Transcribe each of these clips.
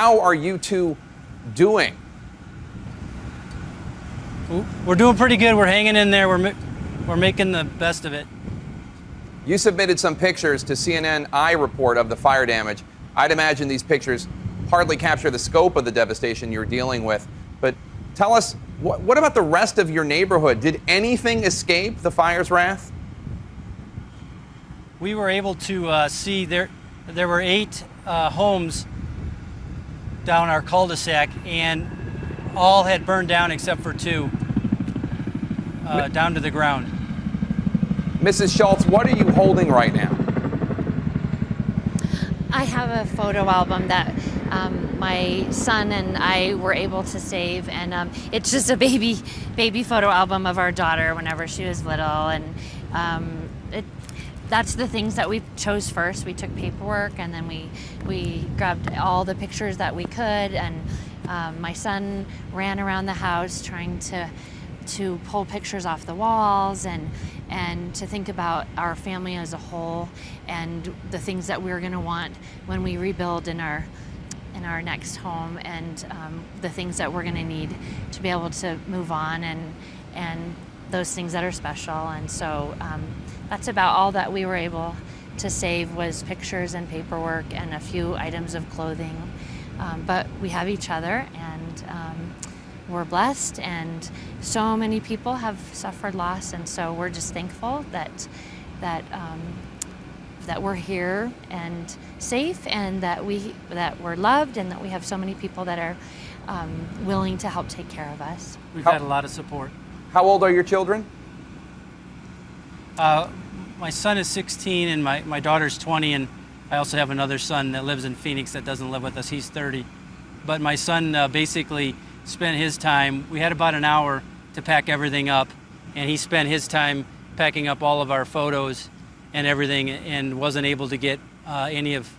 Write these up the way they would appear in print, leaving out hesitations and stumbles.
How are you two doing? We're doing pretty good. We're hanging in there. We're making the best of it. You submitted some pictures to CNN iReport of the fire damage. I'd imagine these pictures hardly capture the scope of the devastation you're dealing with. But tell us, what about the rest of your neighborhood? Did anything escape the fire's wrath? We were able to see there were 8 homes down our cul-de-sac, and all had burned down except for 2 down to the ground. Mrs. Schultz, what are you holding right now? I have a photo album that my son and I were able to save, and it's just a baby photo album of our daughter whenever she was little, and that's the things that we chose first. We took paperwork, and then we grabbed all the pictures that we could, and my son ran around the house trying to pull pictures off the walls and to think about our family as a whole and the things that we're going to want when we rebuild in our next home, and the things that we're going to need to be able to move on, and those things that are special. And so that's about all that we were able to save, was pictures and paperwork and a few items of clothing. But we have each other, and we're blessed, and so many people have suffered loss, and so we're just thankful that we're here and safe, and that we're loved, and that we have so many people that are willing to help take care of us. We've had a lot of support. How old are your children? My son is 16 and my daughter's 20, and I also have another son that lives in Phoenix that doesn't live with us. He's 30. But my son basically spent his time, we had about an hour to pack everything up, and he spent his time packing up all of our photos and everything, and wasn't able to get any of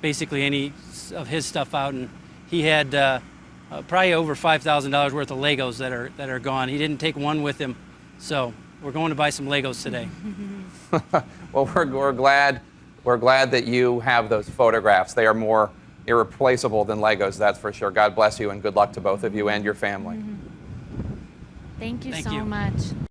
his stuff out. And he had probably over $5,000 worth of Legos that are gone. He didn't take one with him, so we're going to buy some Legos today. Well, we're glad that you have those photographs. They are more irreplaceable than Legos, that's for sure. God bless you, and good luck to both of you and your family. Thank you Thank so you. much.